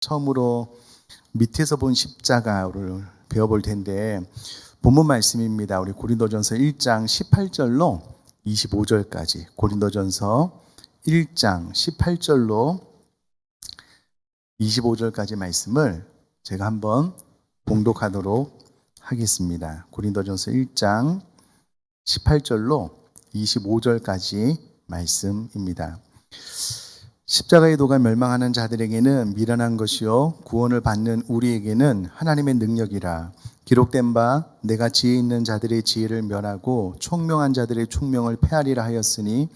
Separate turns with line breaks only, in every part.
처음으로 밑에서 본 십자가를 배워볼 텐데 본문 말씀입니다. 우리 고린도전서 1장 18절로 25절까지 고린도전서 1장 18절로 25절까지 말씀을 제가 한번 봉독하도록 하겠습니다. 고린도전서 1장 18절로 25절까지 말씀입니다. 십자가의 도가 멸망하는 자들에게는 미련한 것이요 구원을 받는 우리에게는 하나님의 능력이라. 기록된 바 내가 지혜 있는 자들의 지혜를 멸하고 총명한 자들의 총명을 패하리라 하였으니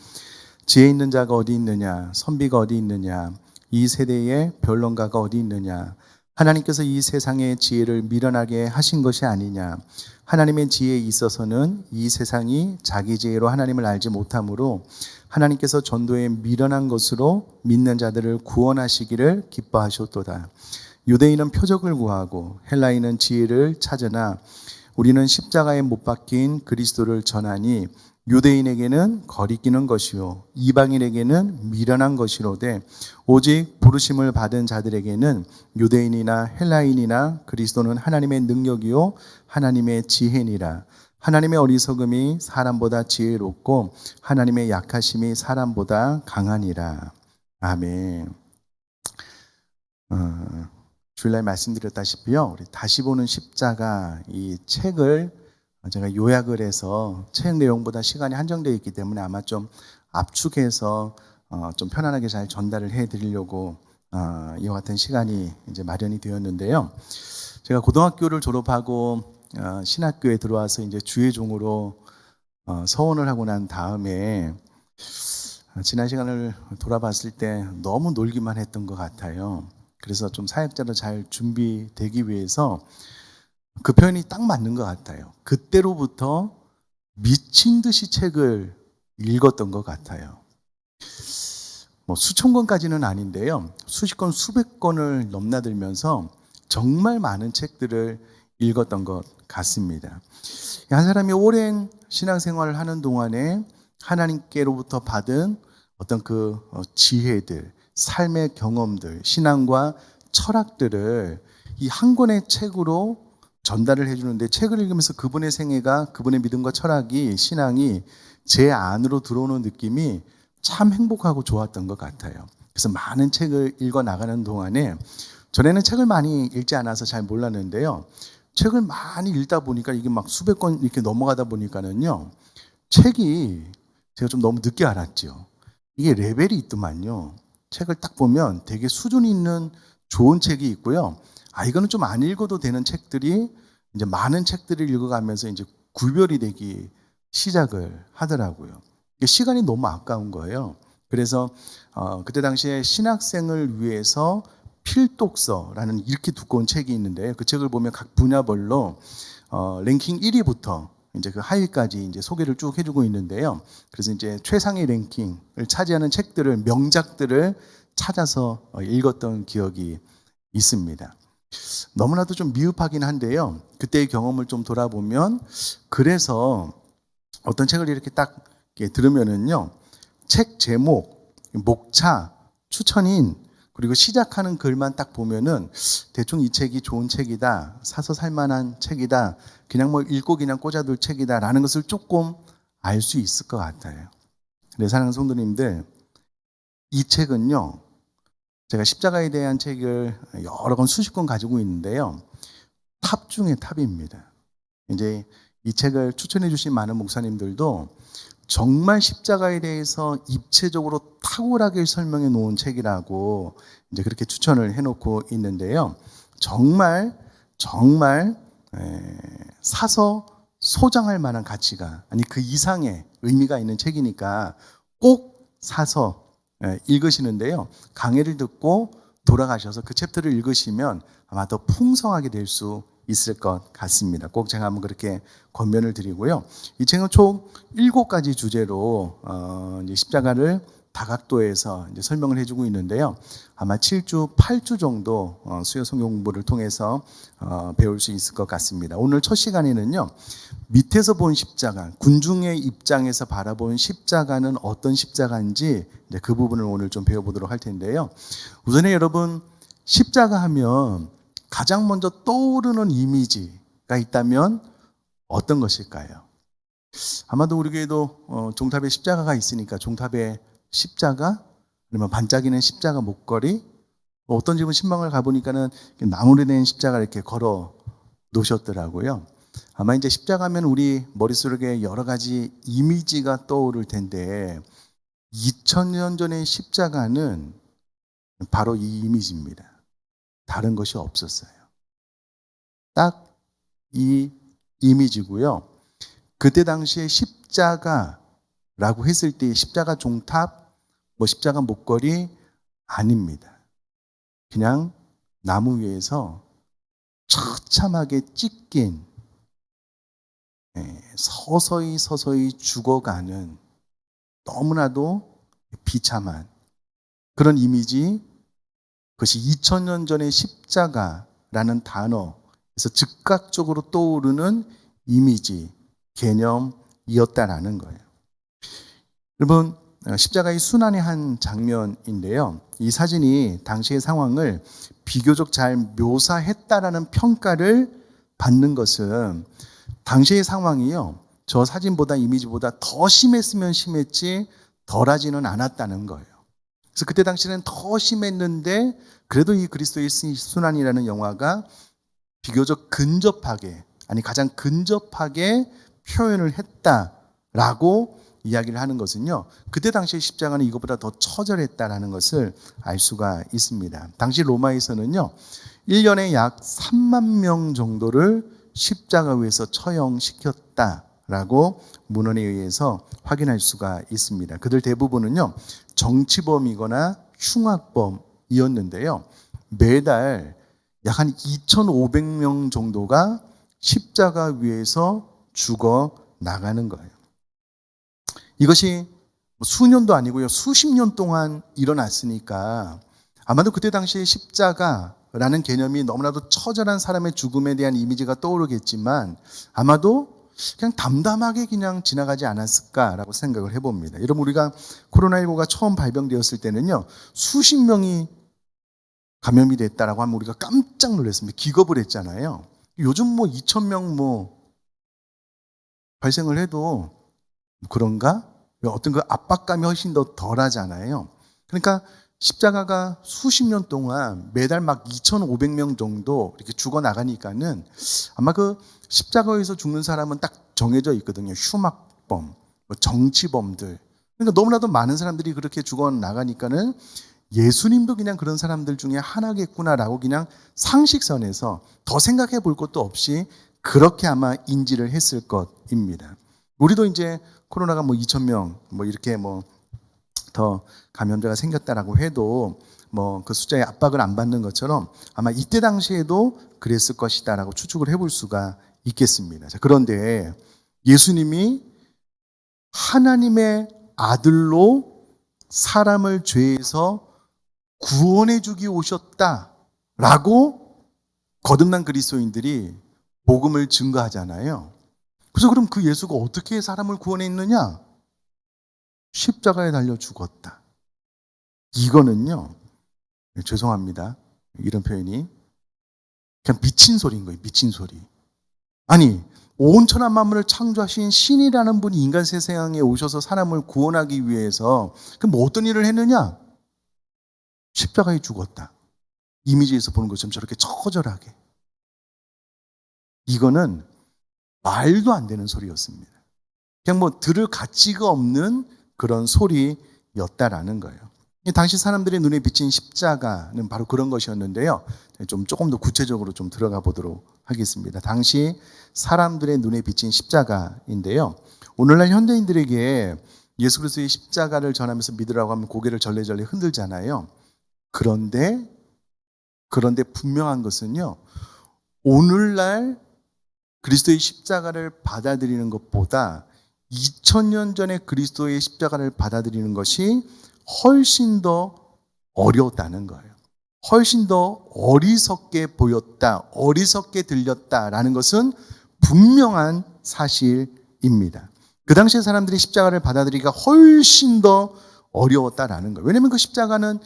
지혜 있는 자가 어디 있느냐, 선비가 어디 있느냐, 이 세대의 변론가가 어디 있느냐. 하나님께서 이 세상의 지혜를 미련하게 하신 것이 아니냐. 하나님의 지혜에 있어서는 이 세상이 자기 지혜로 하나님을 알지 못하므로 하나님께서 전도에 미련한 것으로 믿는 자들을 구원하시기를 기뻐하셨도다. 유대인은 표적을 구하고 헬라인은 지혜를 찾으나 우리는 십자가에 못 박힌 그리스도를 전하니 유대인에게는 거리끼는 것이요 이방인에게는 미련한 것이로되 오직 부르심을 받은 자들에게는 유대인이나 헬라인이나 그리스도는 하나님의 능력이요 하나님의 지혜니라. 하나님의 어리석음이 사람보다 지혜롭고 하나님의 약하심이 사람보다 강하니라. 아멘. 주일날 말씀드렸다시피요, 우리 다시 보는 십자가 이 책을 제가 요약을 해서 책 내용보다 시간이 한정되어 있기 때문에 아마 좀 압축해서 좀 편안하게 잘 전달을 해드리려고 이와 같은 시간이 이제 마련이 되었는데요. 제가 고등학교를 졸업하고 신학교에 들어와서 이제 주의종으로 서원을 하고 난 다음에 지난 시간을 돌아봤을 때 너무 놀기만 했던 것 같아요. 그래서 좀 사역자로 잘 준비되기 위해서 그 표현이 딱 맞는 것 같아요. 그때로부터 미친 듯이 책을 읽었던 것 같아요. 뭐 수천 권까지는 아닌데요. 수십 권, 수백 권을 넘나들면서 정말 많은 책들을 읽었던 것 같습니다. 한 사람이 오랜 신앙생활을 하는 동안에 하나님께로부터 받은 어떤 그 지혜들, 삶의 경험들, 신앙과 철학들을 이 한 권의 책으로 전달을 해주는데, 책을 읽으면서 그분의 생애가, 그분의 믿음과 철학이, 신앙이 제 안으로 들어오는 느낌이 참 행복하고 좋았던 것 같아요. 그래서 많은 책을 읽어 나가는 동안에, 전에는 책을 많이 읽지 않아서 잘 몰랐는데요, 책을 많이 읽다 보니까 이게 막 수백 권 이렇게 넘어가다 보니까는요, 책이 제가 좀 너무 늦게 알았죠. 이게 레벨이 있더만요. 책을 딱 보면 되게 수준이 있는 좋은 책이 있고요. 이거는 좀 안 읽어도 되는 책들이 이제 많은 책들을 읽어가면서 이제 구별이 되기 시작을 하더라고요. 시간이 너무 아까운 거예요. 그래서 그때 당시에 신학생을 위해서 필독서라는 이렇게 두꺼운 책이 있는데, 그 책을 보면 각 분야별로 랭킹 1위부터 이제 그 하위까지 이제 소개를 쭉 해주고 있는데요. 그래서 이제 최상의 랭킹을 차지하는 책들을, 명작들을 찾아서 읽었던 기억이 있습니다. 너무나도 좀 미흡하긴 한데요. 그때의 경험을 좀 돌아보면, 그래서 어떤 책을 이렇게 딱 이렇게 들으면은요, 책 제목, 목차, 추천인, 그리고 시작하는 글만 딱 보면은 대충 이 책이 좋은 책이다, 사서 살만한 책이다, 그냥 뭐 읽고 그냥 꽂아둘 책이다 라는 것을 조금 알 수 있을 것 같아요. 근데 사랑하는 성도님들, 이 책은요, 제가 십자가에 대한 책을 여러 권, 수십 권 가지고 있는데요, 탑 중에 탑입니다. 이제 이 책을 추천해 주신 많은 목사님들도 정말 십자가에 대해서 입체적으로 탁월하게 설명해 놓은 책이라고 이제 그렇게 추천을 해놓고 있는데요, 정말 사서 소장할 만한 가치가, 아니 그 이상의 의미가 있는 책이니까 꼭 사서 읽으시는데요, 강해를 듣고 돌아가셔서 그 챕터를 읽으시면 아마 더 풍성하게 될 수 있을 것 같습니다. 꼭 제가 한번 그렇게 권면을 드리고요. 이 책은 총 7가지 주제로 이제 십자가를 다각도에서 이제 설명을 해주고 있는데요, 아마 7주, 8주 정도 수요 성경 공부를 통해서 배울 수 있을 것 같습니다. 오늘 첫 시간에는요, 밑에서 본 십자가, 군중의 입장에서 바라본 십자가는 어떤 십자가인지 이제 그 부분을 오늘 좀 배워보도록 할 텐데요. 우선에 여러분, 십자가 하면 가장 먼저 떠오르는 이미지가 있다면 어떤 것일까요? 아마도 우리 교회도 종탑에 십자가가 있으니까 종탑에 십자가, 그러면 반짝이는 십자가 목걸이, 어떤 집은 신방을 가보니까는 나무로 된 십자가 이렇게 걸어 놓으셨더라고요. 아마 이제 십자가면 우리 머릿속에 여러 가지 이미지가 떠오를 텐데 2000년 전의 십자가는 바로 이 이미지입니다. 다른 것이 없었어요. 딱 이 이미지고요. 그때 당시에 십자가라고 했을 때 십자가 종탑, 십자가 목걸이 아닙니다. 그냥 나무 위에서 처참하게 찢긴, 서서히 죽어가는 너무나도 비참한 그런 이미지, 그것이 2000년 전의 십자가라는 단어에서 즉각적으로 떠오르는 이미지, 개념이었다라는 거예요. 여러분, 십자가의 순환의 한 장면인데요. 이 사진이 당시의 상황을 비교적 잘 묘사했다라는 평가를 받는 것은 당시의 상황이요, 저 사진보다 이미지보다 더 심했으면 심했지 덜하지는 않았다는 거예요. 그래서 그때 당시에는 더 심했는데 그래도 이 그리스도의 순환이라는 영화가 비교적 근접하게, 아니 가장 근접하게 표현을 했다라고 이야기를 하는 것은요, 그때 당시의 십자가는 이것보다 더 처절했다라는 것을 알 수가 있습니다. 당시 로마에서는요, 1년에 약 3만 명 정도를 십자가 위에서 처형시켰다라고 문헌에 의해서 확인할 수가 있습니다. 그들 대부분은요, 정치범이거나 흉악범이었는데요, 매달 약 한 2,500명 정도가 십자가 위에서 죽어 나가는 거예요. 이것이 수년도 아니고요, 수십 년 동안 일어났으니까 아마도 그때 당시에 십자가라는 개념이 너무나도 처절한 사람의 죽음에 대한 이미지가 떠오르겠지만 아마도 그냥 담담하게 그냥 지나가지 않았을까라고 생각을 해봅니다. 여러분, 우리가 코로나19가 처음 발병되었을 때는요, 수십 명이 감염이 됐다라고 하면 우리가 깜짝 놀랐습니다. 기겁을 했잖아요. 요즘 2,000명 발생을 해도 그런가? 어떤 그 압박감이 훨씬 더 덜하잖아요. 그러니까 십자가가 수십 년 동안 매달 막 2,500명 정도 이렇게 죽어나가니까는 아마 그 십자가에서 죽는 사람은 딱 정해져 있거든요. 흉악범, 정치범들. 그러니까 너무나도 많은 사람들이 그렇게 죽어나가니까는 예수님도 그냥 그런 사람들 중에 하나겠구나라고 그냥 상식선에서 더 생각해 볼 것도 없이 그렇게 아마 인지를 했을 것입니다. 우리도 이제 코로나가 2,000명 이렇게 더 감염자가 생겼다라고 해도 그 숫자의 압박을 안 받는 것처럼 아마 이때 당시에도 그랬을 것이다라고 추측을 해볼 수가 있겠습니다. 자, 그런데 예수님이 하나님의 아들로 사람을 죄에서 구원해 주기 오셨다라고 거듭난 그리스도인들이 복음을 증거하잖아요. 그래서 그럼 그 예수가 어떻게 사람을 구원했느냐? 십자가에 달려 죽었다. 이거는요, 죄송합니다, 이런 표현이 그냥 미친 소리인 거예요. 미친 소리. 아니, 온 천하 만물을 창조하신 신이라는 분이 인간 세상에 오셔서 사람을 구원하기 위해서 그럼 어떤 일을 했느냐? 십자가에 죽었다. 이미지에서 보는 것처럼 저렇게 처절하게. 이거는 말도 안 되는 소리였습니다. 그냥 들을 가치가 없는 그런 소리였다라는 거예요. 당시 사람들의 눈에 비친 십자가는 바로 그런 것이었는데요. 조금 더 구체적으로 좀 들어가 보도록 하겠습니다. 당시 사람들의 눈에 비친 십자가인데요. 오늘날 현대인들에게 예수 그리스도의 십자가를 전하면서 믿으라고 하면 고개를 절레절레 흔들잖아요. 그런데 분명한 것은요, 오늘날 그리스도의 십자가를 받아들이는 것보다 2000년 전에 그리스도의 십자가를 받아들이는 것이 훨씬 더 어려웠다는 거예요. 훨씬 더 어리석게 보였다, 어리석게 들렸다라는 것은 분명한 사실입니다. 그 당시에 사람들이 십자가를 받아들이기가 훨씬 더 어려웠다라는 거예요. 왜냐하면 그 십자가는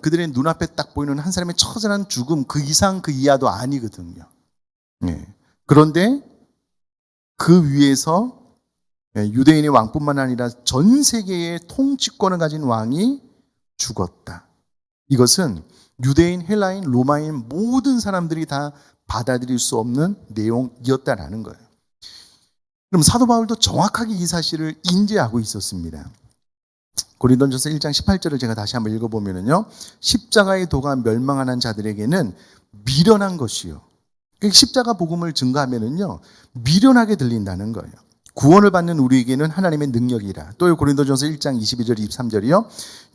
그들의 눈앞에 딱 보이는 한 사람의 처절한 죽음 그 이상 그 이하도 아니거든요. 예. 그런데 그 위에서 유대인의 왕뿐만 아니라 전 세계의 통치권을 가진 왕이 죽었다. 이것은 유대인, 헬라인, 로마인 모든 사람들이 다 받아들일 수 없는 내용이었다라는 거예요. 그럼 사도 바울도 정확하게 이 사실을 인지하고 있었습니다. 고린도전서 1장 18절을 제가 다시 한번 읽어보면요, 십자가의 도가 멸망하는 자들에게는 미련한 것이요. 십자가 복음을 증거하면은요, 미련하게 들린다는 거예요. 구원을 받는 우리에게는 하나님의 능력이라. 또 고린도전서 1장 22절 23절이요.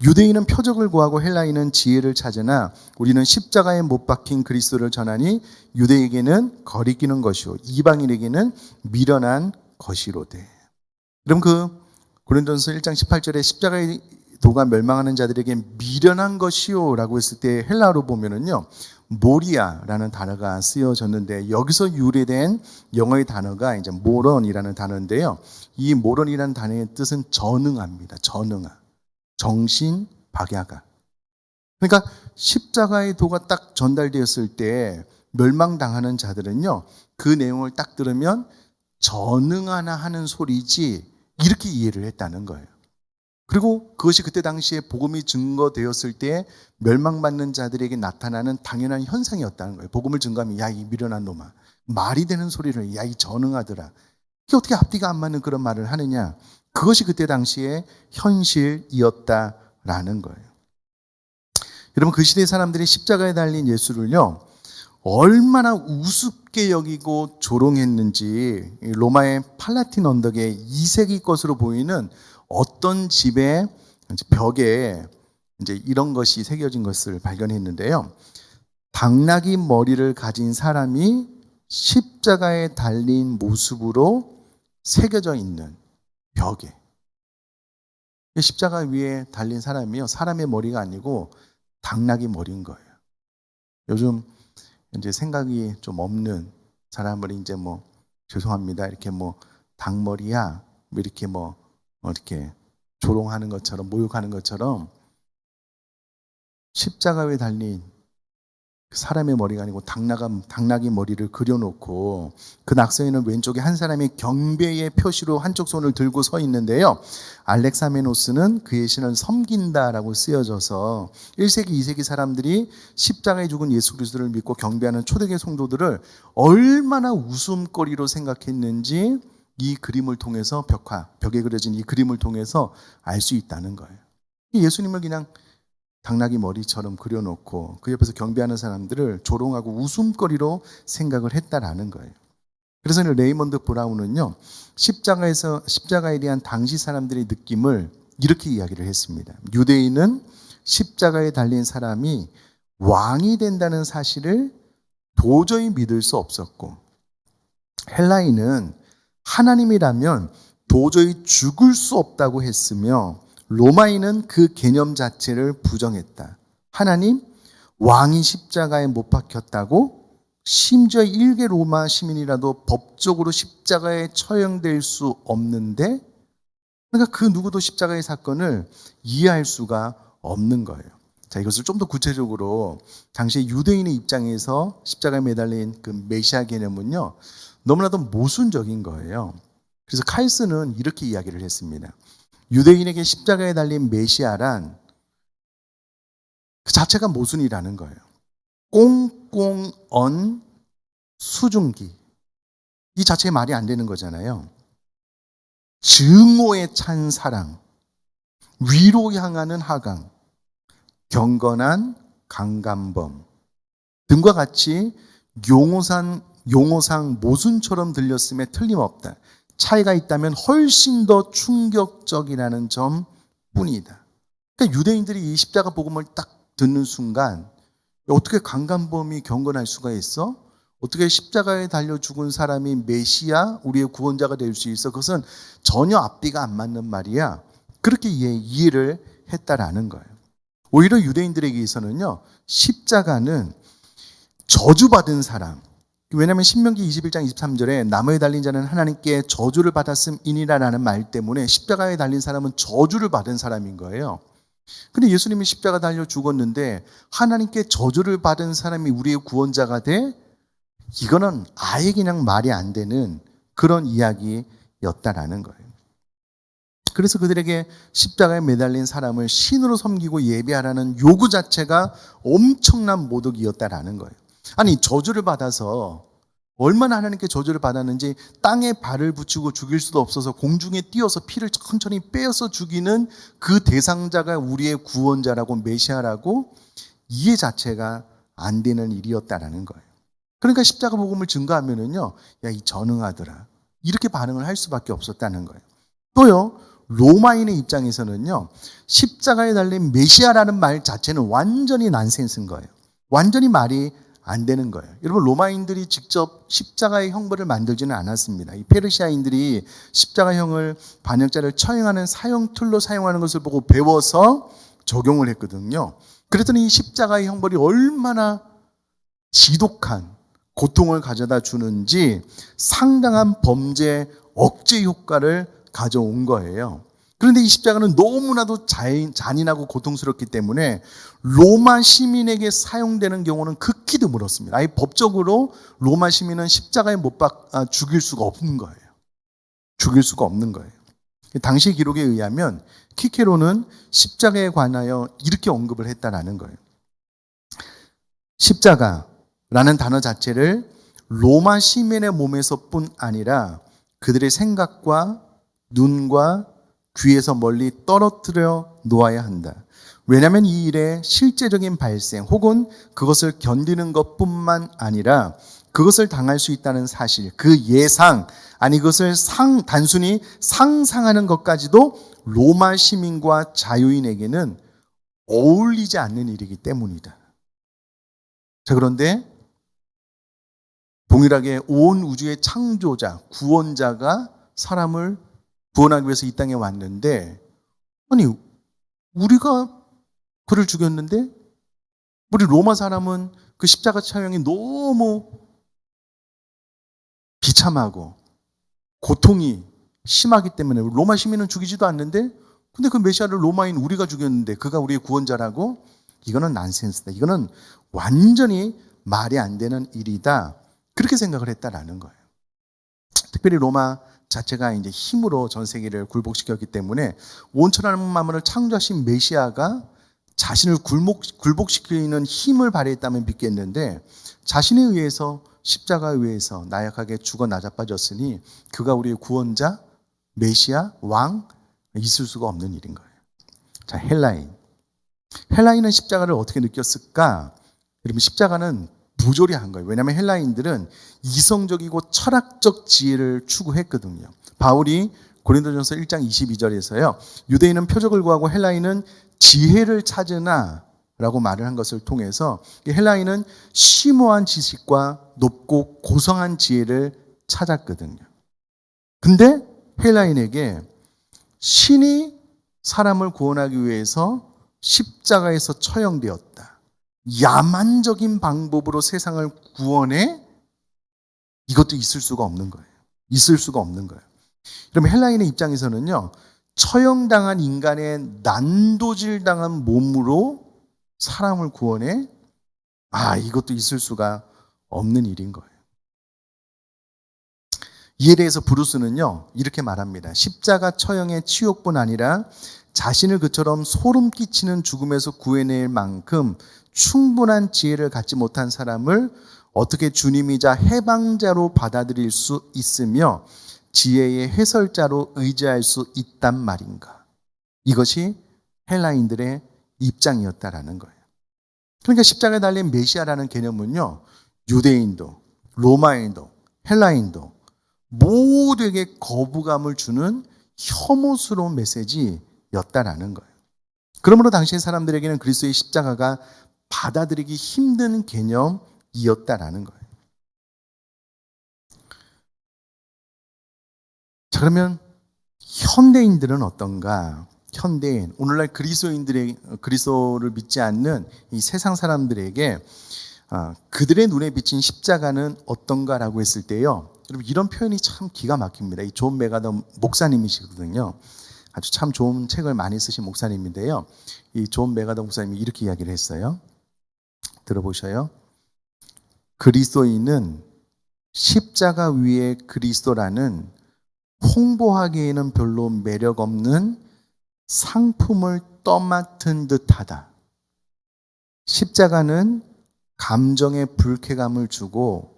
유대인은 표적을 구하고 헬라인은 지혜를 찾으나 우리는 십자가에 못 박힌 그리스도를 전하니 유대에게는 거리끼는 것이요 이방인에게는 미련한 것이로되. 그럼 그 고린도전서 1장 18절에 십자가의 도가 멸망하는 자들에게 미련한 것이요라고 했을 때 헬라어로 보면은요, 모리아라는 단어가 쓰여졌는데 여기서 유래된 영어의 단어가 이제 모론이라는 단어인데요. 이 모론이라는 단어의 뜻은 전능합니다. 전능하. 정신 박야가. 그러니까 십자가의 도가 딱 전달되었을 때 멸망당하는 자들은요, 그 내용을 딱 들으면 전능하나 하는 소리지 이렇게 이해를 했다는 거예요. 그리고 그것이 그때 당시에 복음이 증거되었을 때 멸망받는 자들에게 나타나는 당연한 현상이었다는 거예요. 복음을 증거하면 야, 이 미련한 놈아, 말이 되는 소리를, 야, 이 전능하더라. 이게 어떻게 앞뒤가 안 맞는 그런 말을 하느냐. 그것이 그때 당시에 현실이었다라는 거예요. 여러분, 그 시대 사람들이 십자가에 달린 예수를요, 얼마나 우습게 여기고 조롱했는지 로마의 팔라틴 언덕의 2세기 것으로 보이는 어떤 집의 벽에 이제 이런 것이 새겨진 것을 발견했는데요. 당나귀 머리를 가진 사람이 십자가에 달린 모습으로 새겨져 있는 벽에. 십자가 위에 달린 사람이요, 사람의 머리가 아니고 당나귀 머리인 거예요. 요즘 이제 생각이 좀 없는 사람을 이제 뭐 죄송합니다 이렇게 뭐 닭머리야 이렇게 이렇게 조롱하는 것처럼 모욕하는 것처럼 십자가 위에 달린 사람의 머리가 아니고 당나귀 머리를 그려놓고 그 낙서에는 왼쪽에 한 사람이 경배의 표시로 한쪽 손을 들고 서 있는데요. 알렉사메노스는 그의 신을 섬긴다라고 쓰여져서 1세기, 2세기 사람들이 십자가에 죽은 예수 그리스도를 믿고 경배하는 초대교회 성도들을 얼마나 웃음거리로 생각했는지 이 그림을 통해서 벽에 그려진 이 그림을 통해서 알 수 있다는 거예요. 예수님을 그냥 당나귀 머리처럼 그려놓고 그 옆에서 경배하는 사람들을 조롱하고 웃음거리로 생각을 했다라는 거예요. 그래서 레이먼드 브라운은요, 십자가에 대한 당시 사람들의 느낌을 이렇게 이야기를 했습니다. 유대인은 십자가에 달린 사람이 왕이 된다는 사실을 도저히 믿을 수 없었고, 헬라인은 하나님이라면 도저히 죽을 수 없다고 했으며, 로마인은 그 개념 자체를 부정했다. 하나님, 왕이 십자가에 못 박혔다고? 심지어 일개 로마 시민이라도 법적으로 십자가에 처형될 수 없는데, 그러니까 그 누구도 십자가의 사건을 이해할 수가 없는 거예요. 자, 이것을 좀 더 구체적으로 당시 유대인의 입장에서 십자가에 매달린 그 메시아 개념은요, 너무나도 모순적인 거예요. 그래서 칼스는 이렇게 이야기를 했습니다. 유대인에게 십자가에 달린 메시아란 그 자체가 모순이라는 거예요. 꽁꽁 언 수증기, 이 자체의 말이 안 되는 거잖아요. 증오에 찬 사랑, 위로 향하는 하강, 경건한 강간범 등과 같이 용어상 모순처럼 들렸음에 틀림없다. 차이가 있다면 훨씬 더 충격적이라는 점뿐이다. 그러니까 유대인들이 이 십자가 복음을 딱 듣는 순간, 어떻게 강간범이 경건할 수가 있어? 어떻게 십자가에 달려 죽은 사람이 메시아, 우리의 구원자가 될 수 있어? 그것은 전혀 앞뒤가 안 맞는 말이야. 그렇게 이해를 했다라는 거예요. 오히려 유대인들에게서는요, 십자가는 저주받은 사람, 왜냐하면 신명기 21장 23절에 나무에 달린 자는 하나님께 저주를 받았음이니라라는 말 때문에 십자가에 달린 사람은 저주를 받은 사람인 거예요. 근데 예수님이 십자가 달려 죽었는데 하나님께 저주를 받은 사람이 우리의 구원자가 돼? 이거는 아예 그냥 말이 안 되는 그런 이야기였다라는 거예요. 그래서 그들에게 십자가에 매달린 사람을 신으로 섬기고 예배하라는 요구 자체가 엄청난 모독이었다라는 거예요. 아니, 저주를 받아서 얼마나 하나님께 저주를 받았는지 땅에 발을 붙이고 죽일 수도 없어서 공중에 띄어서 피를 천천히 빼어서 죽이는 그 대상자가 우리의 구원자라고 메시아라고 이해 자체가 안 되는 일이었다라는 거예요. 그러니까 십자가 복음을 증거하면은요, 야, 이 전응하더라, 이렇게 반응을 할 수밖에 없었다는 거예요. 또요, 로마인의 입장에서는요, 십자가에 달린 메시아라는 말 자체는 완전히 난센스인 거예요. 완전히 말이 안 되는 거예요. 여러분, 로마인들이 직접 십자가의 형벌을 만들지는 않았습니다. 이 페르시아인들이 십자가형을 반역자를 처형하는 사형 툴로 사용하는 것을 보고 배워서 적용을 했거든요. 그랬더니 이 십자가의 형벌이 얼마나 지독한 고통을 가져다 주는지 상당한 범죄 억제 효과를 가져온 거예요. 그런데 이 십자가는 너무나도 잔인하고 고통스럽기 때문에 로마 시민에게 사용되는 경우는 극히 드물었습니다. 아예 법적으로 로마 시민은 십자가에 못 죽일 수가 없는 거예요. 죽일 수가 없는 거예요. 당시 기록에 의하면 키케로는 십자가에 관하여 이렇게 언급을 했다라는 거예요. 십자가라는 단어 자체를 로마 시민의 몸에서뿐 아니라 그들의 생각과 눈과 귀에서 멀리 떨어뜨려 놓아야 한다. 왜냐하면 이 일의 실제적인 발생 혹은 그것을 견디는 것뿐만 아니라 그것을 당할 수 있다는 사실, 그 예상, 아니 그것을 단순히 상상하는 것까지도 로마 시민과 자유인에게는 어울리지 않는 일이기 때문이다. 자, 그런데 동일하게 온 우주의 창조자, 구원자가 사람을 구원하기 위해서 이 땅에 왔는데, 아니, 우리가 그를 죽였는데, 우리 로마 사람은 그 십자가 처형이 너무 비참하고 고통이 심하기 때문에 로마 시민은 죽이지도 않는데, 근데 그 메시아를 로마인 우리가 죽였는데 그가 우리의 구원자라고? 이거는 난센스다. 이거는 완전히 말이 안 되는 일이다. 그렇게 생각을 했다라는 거예요. 특별히 로마 자체가 이제 힘으로 전 세계를 굴복시켰기 때문에 온천한 만물을 창조하신 메시아가 자신을 굴복시키는 힘을 발휘했다면 믿겠는데, 자신에 의해서 십자가에 의해서 나약하게 죽어 나자빠졌으니 그가 우리의 구원자, 메시아, 왕 있을 수가 없는 일인 거예요. 자, 헬라인은 십자가를 어떻게 느꼈을까? 여러분, 십자가는 부조리한 거예요. 왜냐하면 헬라인들은 이성적이고 철학적 지혜를 추구했거든요. 바울이 고린도전서 1장 22절에서요. 유대인은 표적을 구하고 헬라인은 지혜를 찾으나 라고 말을 한 것을 통해서 헬라인은 심오한 지식과 높고 고성한 지혜를 찾았거든요. 근데 헬라인에게 신이 사람을 구원하기 위해서 십자가에서 처형되었다, 야만적인 방법으로 세상을 구원해, 이것도 있을 수가 없는 거예요. 있을 수가 없는 거예요. 그럼 헬라인의 입장에서는요, 처형당한 인간의 난도질당한 몸으로 사람을 구원해? 이것도 있을 수가 없는 일인 거예요. 이에 대해서 브루스는요, 이렇게 말합니다. 십자가 처형의 치욕뿐 아니라 자신을 그처럼 소름 끼치는 죽음에서 구해낼 만큼 충분한 지혜를 갖지 못한 사람을 어떻게 주님이자 해방자로 받아들일 수 있으며 지혜의 해설자로 의지할 수 있단 말인가. 이것이 헬라인들의 입장이었다라는 거예요. 그러니까 십자가에 달린 메시아라는 개념은요, 유대인도 로마인도 헬라인도 모두에게 거부감을 주는 혐오스러운 메시지였다라는 거예요. 그러므로 당시 사람들에게는 그리스도의 십자가가 받아들이기 힘든 개념이었다라는 거예요. 자, 그러면 현대인들은 어떤가? 현대인, 오늘날 그리스도를 믿지 않는 이 세상 사람들에게 그들의 눈에 비친 십자가는 어떤가라고 했을 때요, 여러분, 이런 표현이 참 기가 막힙니다. 이 존 메가더 목사님이시거든요. 아주 참 좋은 책을 많이 쓰신 목사님인데요. 이 존 메가더 목사님이 이렇게 이야기를 했어요. 들어보셔요. 그리스도인은 십자가 위에 그리스도라는 홍보하기에는 별로 매력 없는 상품을 떠맡은 듯하다. 십자가는 감정에 불쾌감을 주고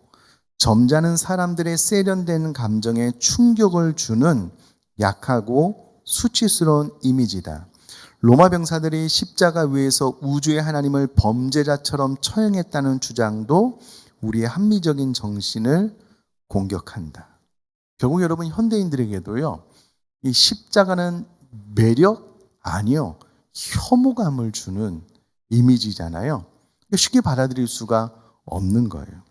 점잖은 사람들의 세련된 감정에 충격을 주는 약하고 수치스러운 이미지다. 로마 병사들이 십자가 위에서 우주의 하나님을 범죄자처럼 처형했다는 주장도 우리의 합리적인 정신을 공격한다. 결국 여러분 현대인들에게도요, 이 십자가는 매력 아니요, 혐오감을 주는 이미지잖아요. 쉽게 받아들일 수가 없는 거예요.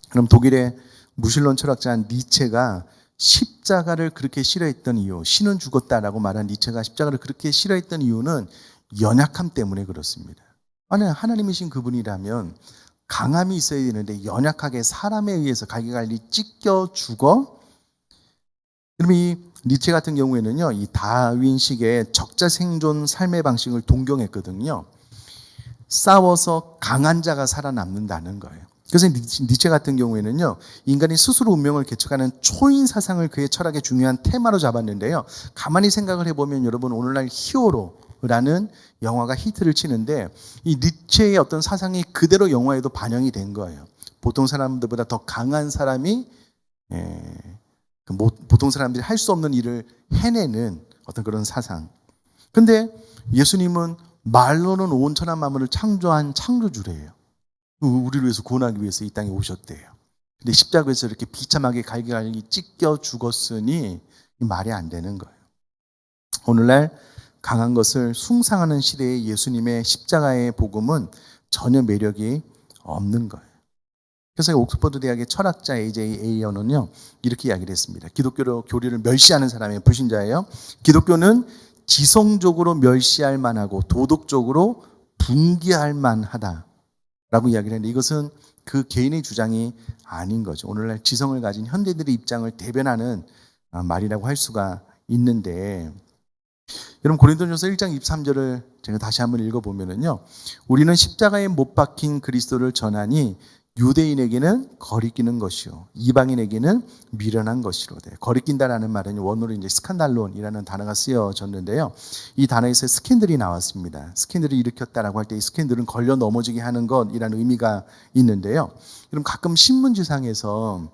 그럼 독일의 무신론 철학자 니체가 십자가를 그렇게 싫어했던 이유, 신은 죽었다라고 말한 니체가 십자가를 그렇게 싫어했던 이유는 연약함 때문에 그렇습니다. 아니, 하나님이신 그분이라면 강함이 있어야 되는데 연약하게 사람에 의해서 갈기갈기 찢겨 죽어. 그럼 이 니체 같은 경우에는요, 이 다윈식의 적자 생존 삶의 방식을 동경했거든요. 싸워서 강한 자가 살아남는다는 거예요. 그래서 니체 같은 경우에는요, 인간이 스스로 운명을 개척하는 초인 사상을 그의 철학의 중요한 테마로 잡았는데요. 가만히 생각을 해보면 여러분, 오늘날 히어로라는 영화가 히트를 치는데 이 니체의 어떤 사상이 그대로 영화에도 반영이 된 거예요. 보통 사람들보다 더 강한 사람이 보통 사람들이 할 수 없는 일을 해내는 어떤 그런 사상. 근데 예수님은 말로는 온천한 만물을 창조한 창조주래요. 우리를 위해서 구원하기 위해서 이 땅에 오셨대요. 근데 십자가에서 이렇게 비참하게 갈기갈기 찢겨 죽었으니 말이 안 되는 거예요. 오늘날 강한 것을 숭상하는 시대의 예수님의 십자가의 복음은 전혀 매력이 없는 거예요. 그래서 옥스퍼드 대학의 철학자 A.J. 에이어는요, 이렇게 이야기를 했습니다. 기독교 교리를 멸시하는 사람의 불신자예요. 기독교는 지성적으로 멸시할 만하고 도덕적으로 분개할 만하다 라고 이야기를 했는데 이것은 그 개인의 주장이 아닌 거죠. 오늘날 지성을 가진 현대인들의 입장을 대변하는 말이라고 할 수가 있는데, 여러분 고린도전서 1장 23절을 제가 다시 한번 읽어보면요, 우리는 십자가에 못 박힌 그리스도를 전하니 유대인에게는 거리끼는 것이요 이방인에게는 미련한 것이로되. 거리낀다라는 말은 원어로 이제 스칸달론이라는 단어가 쓰여졌는데요. 이 단어에서 스캔들이 나왔습니다. 스캔들을 일으켰다라고 할 때 이 스캔들은 걸려 넘어지게 하는 것이라는 의미가 있는데요. 그럼 가끔 신문지상에서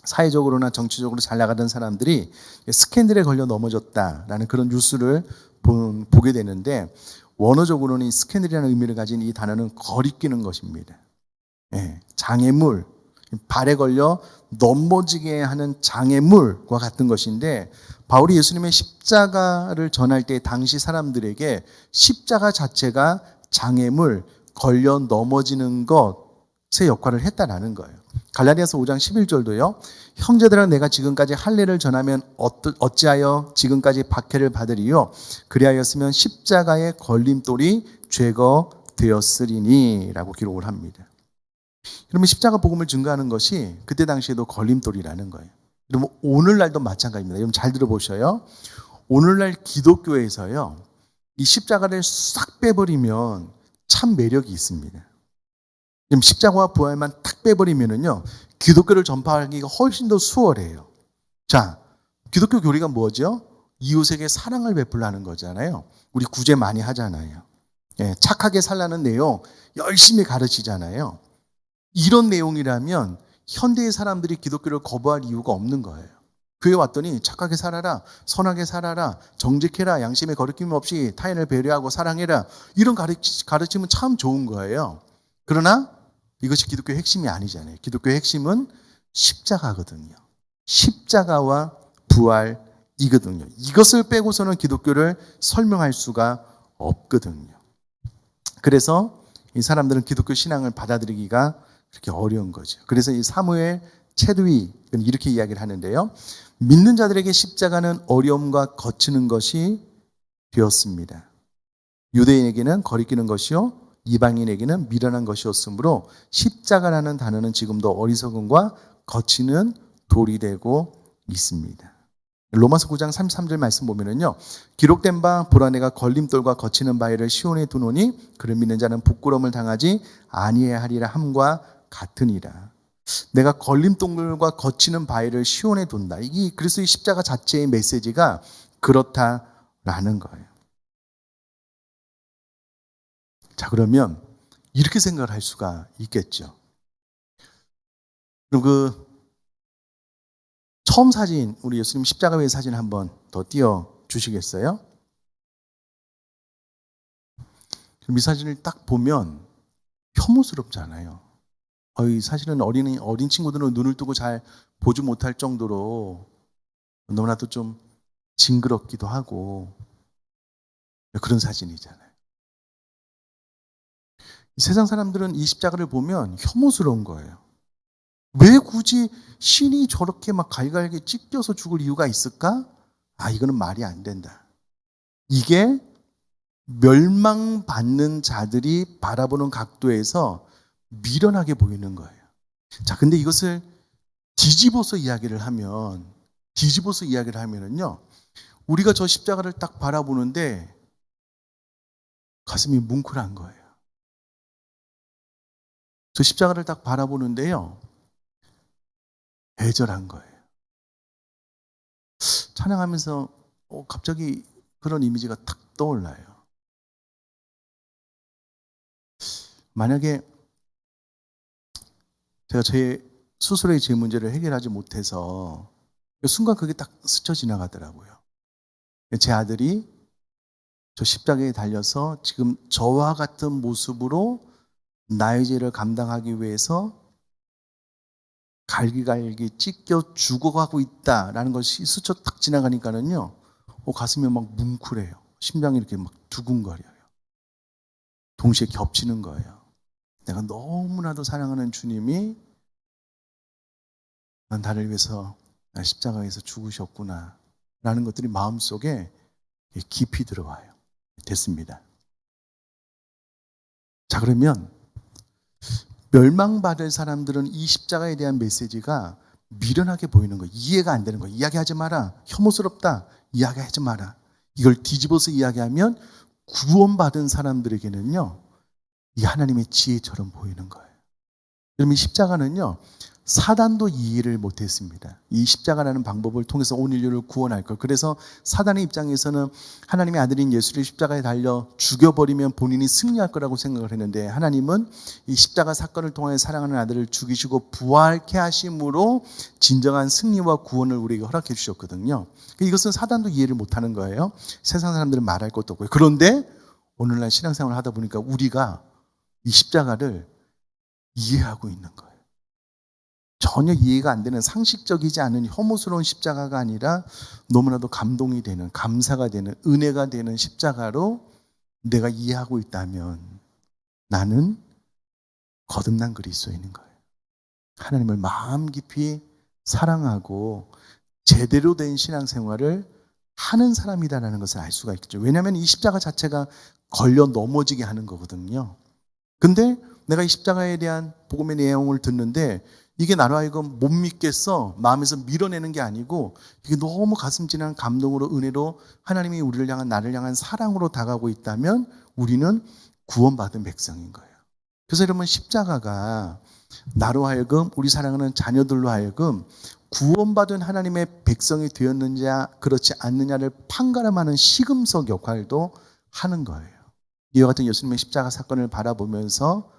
사회적으로나 정치적으로 잘 나가던 사람들이 스캔들에 걸려 넘어졌다라는 그런 뉴스를 보게 되는데, 원어적으로는 이 스캔들이라는 의미를 가진 이 단어는 거리끼는 것입니다. 장애물, 발에 걸려 넘어지게 하는 장애물과 같은 것인데, 바울이 예수님의 십자가를 전할 때 당시 사람들에게 십자가 자체가 장애물, 걸려 넘어지는 것의 역할을 했다라는 거예요. 갈라디아서 5장 11절도요. 형제들아 내가 지금까지 할례를 전하면 어찌하여 지금까지 박해를 받으리요? 그리하였으면 십자가의 걸림돌이 제거되었으리니 라고 기록을 합니다. 그러면 십자가 복음을 증거하는 것이 그때 당시에도 걸림돌이라는 거예요. 그러면 오늘날도 마찬가지입니다. 여러분 잘 들어보셔요. 오늘날 기독교에서요, 이 십자가를 싹 빼버리면 참 매력이 있습니다. 그럼 십자가와 부활만 탁 빼버리면은요, 기독교를 전파하기가 훨씬 더 수월해요. 자, 기독교 교리가 뭐죠? 이웃에게 사랑을 베풀라는 거잖아요. 우리 구제 많이 하잖아요. 착하게 살라는 내용 열심히 가르치잖아요. 이런 내용이라면 현대의 사람들이 기독교를 거부할 이유가 없는 거예요. 교회 왔더니 착하게 살아라, 선하게 살아라, 정직해라, 양심에 거리낌 없이 타인을 배려하고 사랑해라, 이런 가르침은 참 좋은 거예요. 그러나 이것이 기독교의 핵심이 아니잖아요. 기독교의 핵심은 십자가거든요. 십자가와 부활이거든요. 이것을 빼고서는 기독교를 설명할 수가 없거든요. 그래서 이 사람들은 기독교 신앙을 받아들이기가 그렇게 어려운 거죠. 그래서 이 사무엘 체드위는 이렇게 이야기를 하는데요. 믿는 자들에게 십자가는 어려움과 거치는 것이 되었습니다. 유대인에게는 거리끼는 것이요 이방인에게는 미련한 것이었으므로 십자가라는 단어는 지금도 어리석음과 거치는 돌이 되고 있습니다. 로마서 9장 33절 말씀 보면은요. 기록된 바 보라 내가 걸림돌과 거치는 바위를 시온에 두노니 그를 믿는 자는 부끄러움을 당하지 아니해야 하리라 함과 같으니라. 내가 걸림돌과 거치는 바위를 시온에 둔다. 이게 그리스도의 십자가 자체의 메시지가 그렇다라는 거예요. 자, 그러면 이렇게 생각을 할 수가 있겠죠. 그리고 처음 사진, 우리 예수님 십자가 위의 사진 한번 더 띄워 주시겠어요? 이 사진을 딱 보면 혐오스럽잖아요. 사실은 어린 친구들은 눈을 뜨고 잘 보지 못할 정도로 너무나도 좀 징그럽기도 하고 그런 사진이잖아요. 세상 사람들은 이 십자가를 보면 혐오스러운 거예요. 왜 굳이 신이 저렇게 막 갈갈게 찢겨서 죽을 이유가 있을까? 이거는 말이 안 된다. 이게 멸망받는 자들이 바라보는 각도에서 미련하게 보이는 거예요. 자, 근데 이것을 뒤집어서 이야기를 하면은요, 우리가 저 십자가를 딱 바라보는데 가슴이 뭉클한 거예요. 저 십자가를 딱 바라보는데요, 애절한 거예요. 찬양하면서 갑자기 그런 이미지가 탁 떠올라요. 만약에 제가 제 스스로의 제 문제를 해결하지 못해서 순간 그게 딱 스쳐 지나가더라고요. 제 아들이 저 십자가에 달려서 지금 저와 같은 모습으로 나의 죄를 감당하기 위해서 갈기갈기 찢겨 죽어가고 있다라는 것이 스쳐 딱 지나가니까는요, 가슴이 막 뭉클해요. 심장이 이렇게 막 두근거려요. 동시에 겹치는 거예요. 내가 너무나도 사랑하는 주님이 나를 위해서 십자가에서 죽으셨구나 라는 것들이 마음속에 깊이 들어와요. 됐습니다. 자, 그러면 멸망받을 사람들은 이 십자가에 대한 메시지가 미련하게 보이는 거예요. 이해가 안 되는 거예요. 이야기하지 마라. 혐오스럽다. 이야기하지 마라. 이걸 뒤집어서 이야기하면 구원받은 사람들에게는요, 이 하나님의 지혜처럼 보이는 거예요. 그럼 이 십자가는요, 사단도 이해를 못했습니다. 이 십자가라는 방법을 통해서 온 인류를 구원할 걸. 그래서 사단의 입장에서는 하나님의 아들인 예수를 십자가에 달려 죽여버리면 본인이 승리할 거라고 생각을 했는데, 하나님은 이 십자가 사건을 통해 사랑하는 아들을 죽이시고 부활케 하심으로 진정한 승리와 구원을 우리에게 허락해 주셨거든요. 이것은 사단도 이해를 못하는 거예요. 세상 사람들은 말할 것도 없고요. 그런데 오늘날 신앙생활을 하다 보니까 우리가 이 십자가를 이해하고 있는 거예요. 전혀 이해가 안 되는, 상식적이지 않은 혐오스러운 십자가가 아니라 너무나도 감동이 되는, 감사가 되는, 은혜가 되는 십자가로 내가 이해하고 있다면 나는 거듭난 그리스도인인 거예요. 하나님을 마음 깊이 사랑하고 제대로 된 신앙생활을 하는 사람이다라는 것을 알 수가 있겠죠. 왜냐하면 이 십자가 자체가 걸려 넘어지게 하는 거거든요. 근데 내가 이 십자가에 대한 복음의 내용을 듣는데 이게 나로 하여금 못 믿겠어, 마음에서 밀어내는 게 아니고 이게 너무 가슴 찌는 감동으로, 은혜로 하나님이 우리를 향한, 나를 향한 사랑으로 다가오고 있다면 우리는 구원받은 백성인 거예요. 그래서 여러분, 십자가가 나로 하여금, 우리 사랑하는 자녀들로 하여금 구원받은 하나님의 백성이 되었느냐 그렇지 않느냐를 판가름하는 시금석 역할도 하는 거예요. 이와 같은 예수님의 십자가 사건을 바라보면서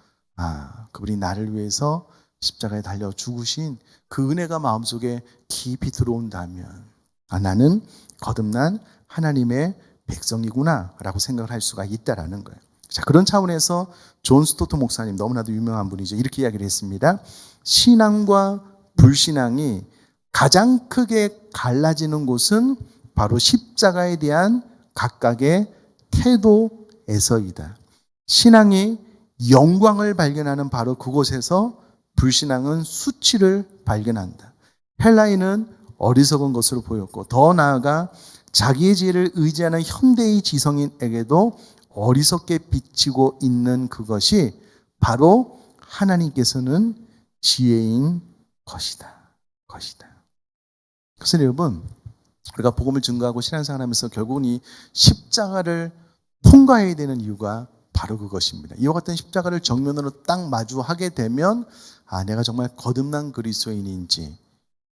그분이 나를 위해서 십자가에 달려 죽으신 그 은혜가 마음속에 깊이 들어온다면 나는 거듭난 하나님의 백성이구나 라고 생각을 할 수가 있다라는 거예요. 자, 그런 차원에서 존 스토트 목사님, 너무나도 유명한 분이죠, 이렇게 이야기를 했습니다. 신앙과 불신앙이 가장 크게 갈라지는 곳은 바로 십자가에 대한 각각의 태도에서이다. 신앙이 영광을 발견하는 바로 그곳에서 불신앙은 수치를 발견한다. 헬라인은 어리석은 것으로 보였고, 더 나아가 자기의 지혜를 의지하는 현대의 지성인에게도 어리석게 비치고 있는 그것이 바로 하나님께서는 지혜인 것이다. 그래서 여러분, 우리가 복음을 증거하고 신앙생활하면서 결국은 이 십자가를 통과해야 되는 이유가 바로 그것입니다. 이와 같은 십자가를 정면으로 딱 마주하게 되면 내가 정말 거듭난 그리스도인인지,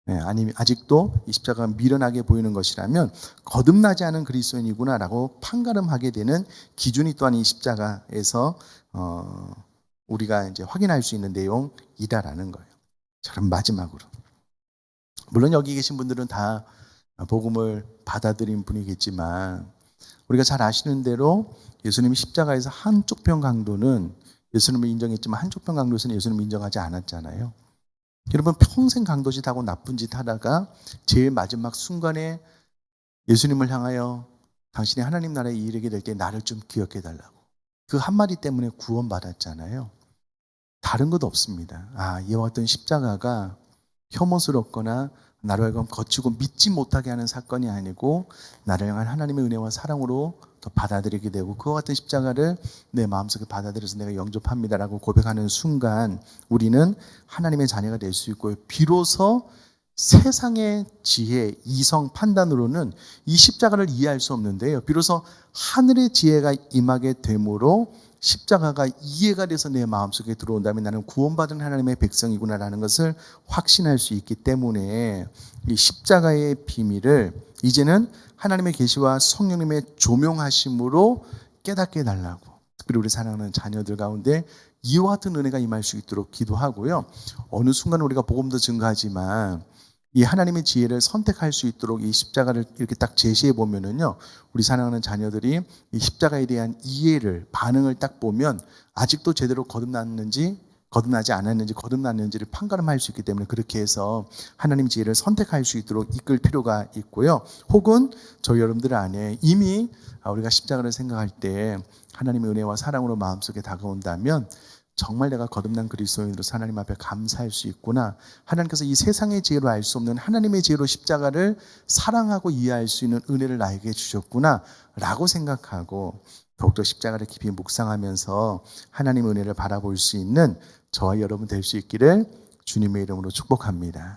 아니면 아직도 이 십자가가 미련하게 보이는 것이라면 거듭나지 않은 그리스도인이구나라고 판가름하게 되는 기준이 또한 이 십자가에서 우리가 이제 확인할 수 있는 내용이다라는 거예요. 자, 그럼 마지막으로, 물론 여기 계신 분들은 다 복음을 받아들인 분이겠지만 우리가 잘 아시는 대로 예수님이 십자가에서 한쪽 편 강도는 예수님을 인정했지만 한쪽 편 강도에서는 예수님을 인정하지 않았잖아요. 여러분, 평생 강도 짓 하고 나쁜 짓 하다가 제일 마지막 순간에 예수님을 향하여 당신이 하나님 나라에 이르게 될 때 나를 좀 기억해 달라고, 그 한마디 때문에 구원받았잖아요. 다른 것 없습니다. 이와 같은 십자가가 혐오스럽거나 나를 하여금 거치고 믿지 못하게 하는 사건이 아니고 나를 향한 하나님의 은혜와 사랑으로 더 받아들이게 되고, 그와 같은 십자가를 내 마음속에 받아들여서 내가 영접합니다라고 고백하는 순간 우리는 하나님의 자녀가 될 수 있고요. 비로소 세상의 지혜, 이성, 판단으로는 이 십자가를 이해할 수 없는데요, 비로소 하늘의 지혜가 임하게 되므로 십자가가 이해가 돼서 내 마음속에 들어온다면 나는 구원받은 하나님의 백성이구나라는 것을 확신할 수 있기 때문에 이 십자가의 비밀을 이제는 하나님의 계시와 성령님의 조명하심으로 깨닫게 해달라고, 특별히 우리 사랑하는 자녀들 가운데 이와 같은 은혜가 임할 수 있도록 기도하고요. 어느 순간 우리가 복음도 증거하지만 이 하나님의 지혜를 선택할 수 있도록 이 십자가를 이렇게 딱 제시해 보면은요, 우리 사랑하는 자녀들이 이 십자가에 대한 이해를, 반응을 딱 보면 아직도 제대로 거듭났는지 거듭나지 않았는지 거듭났는지를 판가름할 수 있기 때문에 그렇게 해서 하나님 지혜를 선택할 수 있도록 이끌 필요가 있고요. 혹은 저희 여러분들 안에 이미 우리가 십자가를 생각할 때 하나님의 은혜와 사랑으로 마음속에 다가온다면 정말 내가 거듭난 그리스도인으로서 하나님 앞에 감사할 수 있구나, 하나님께서 이 세상의 지혜로 알 수 없는 하나님의 지혜로 십자가를 사랑하고 이해할 수 있는 은혜를 나에게 주셨구나 라고 생각하고 더욱더 십자가를 깊이 묵상하면서 하나님의 은혜를 바라볼 수 있는 저와 여러분 될 수 있기를 주님의 이름으로 축복합니다.